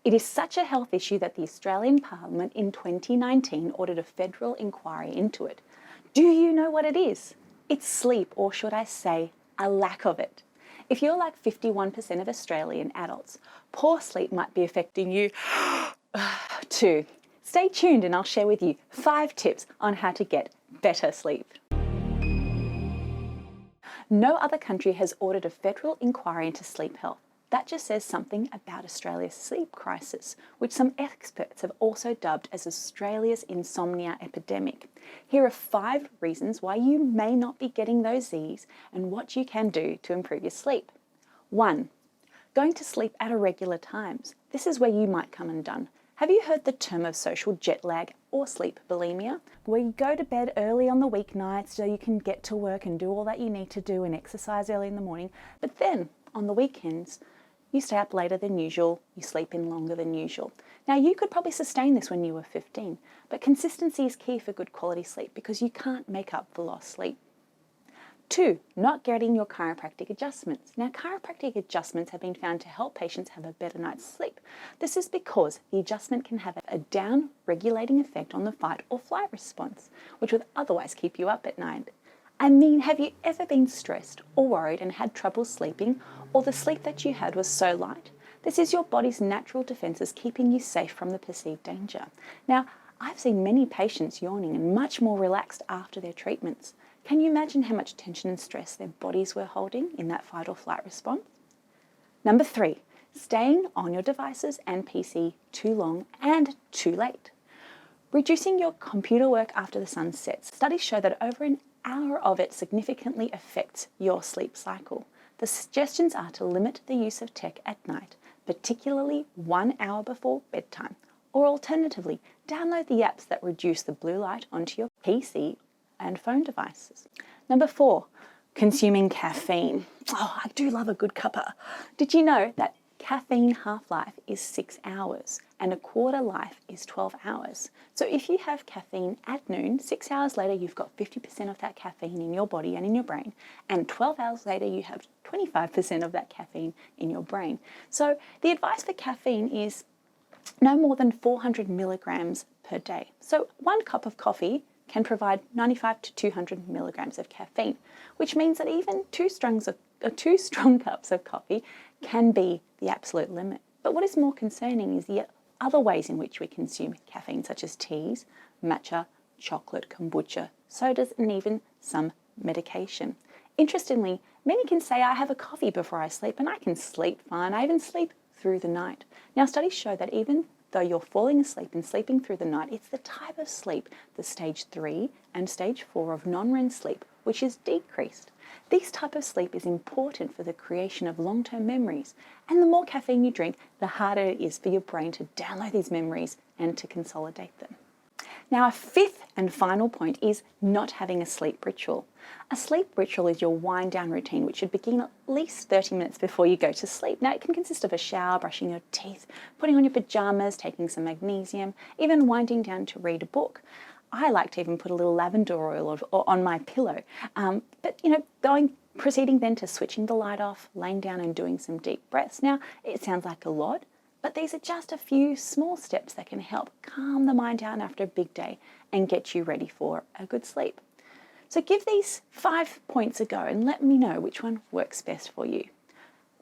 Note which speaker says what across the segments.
Speaker 1: It is such a health issue that the Australian Parliament in 2019 ordered a federal inquiry into it. Do you know what it is? It's sleep, or should I say, a lack of it. If you're like 51% of Australian adults, poor sleep might be affecting you too. Stay tuned and I'll share with you 5 tips on how to get better sleep. No other country has ordered a federal inquiry into sleep health. That just says something about Australia's sleep crisis, which some experts have also dubbed as Australia's insomnia epidemic. Here are 5 reasons why you may not be getting those Z's and what you can do to improve your sleep. 1. Going to sleep at irregular times. This is where you might come undone. Have you heard the term of social jet lag or sleep bulimia, where you go to bed early on the weeknights so you can get to work and do all that you need to do and exercise early in the morning, but then on the weekends, you stay up later than usual, you sleep in longer than usual. Now, you could probably sustain this when you were 15, but consistency is key for good quality sleep because you can't make up for lost sleep. 2. Not getting your chiropractic adjustments. Now, chiropractic adjustments have been found to help patients have a better night's sleep. This is because the adjustment can have a down-regulating effect on the fight or flight response, which would otherwise keep you up at night. I mean, have you ever been stressed or worried and had trouble sleeping, or the sleep that you had was so light? This is your body's natural defenses keeping you safe from the perceived danger. Now, I've seen many patients yawning and much more relaxed after their treatments. Can you imagine how much tension and stress their bodies were holding in that fight or flight response? Number 3, staying on your devices and PC too long and too late. Reducing your computer work after the sun sets. Studies show that over an hour of it significantly affects your sleep cycle. The suggestions are to limit the use of tech at night, particularly 1 hour before bedtime, or alternatively, download the apps that reduce the blue light onto your PC and phone devices. Number 4, consuming caffeine. Oh, I do love a good cuppa. Did you know that caffeine half-life is 6 hours and a quarter life is 12 hours? So if you have caffeine at noon, 6 hours later you've got 50% of that caffeine in your body and in your brain, and 12 hours later you have 25% of that caffeine in your brain. So the advice for caffeine is no more than 400 milligrams per day. So 1 cup of coffee can provide 95 to 200 milligrams of caffeine, which means that even 2 strong cups of coffee can be the absolute limit. But what is more concerning is the other ways in which we consume caffeine, such as teas, matcha, chocolate, kombucha, sodas, and even some medication. Interestingly, many can say, I have a coffee before I sleep and I can sleep fine. I even sleep through the night. Now, studies show that even though you're falling asleep and sleeping through the night, it's the type of sleep, the stage 3 and stage 4 of non-REM sleep, which is decreased. This type of sleep is important for the creation of long-term memories, and the more caffeine you drink, the harder it is for your brain to download these memories and to consolidate them. Now, a 5th and final point is not having a sleep ritual. A sleep ritual is your wind down routine, which should begin at least 30 minutes before you go to sleep. Now, it can consist of a shower, brushing your teeth, putting on your pajamas, taking some magnesium, even winding down to read a book. I like to even put a little lavender oil on my pillow. But proceeding then to switching the light off, laying down and doing some deep breaths. Now, it sounds like a lot, but these are just a few small steps that can help calm the mind down after a big day and get you ready for a good sleep. So give these 5 points a go and let me know which one works best for you.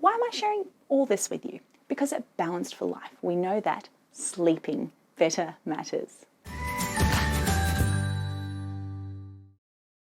Speaker 1: Why am I sharing all this with you? Because at Balanced for Life, we know that sleeping better matters.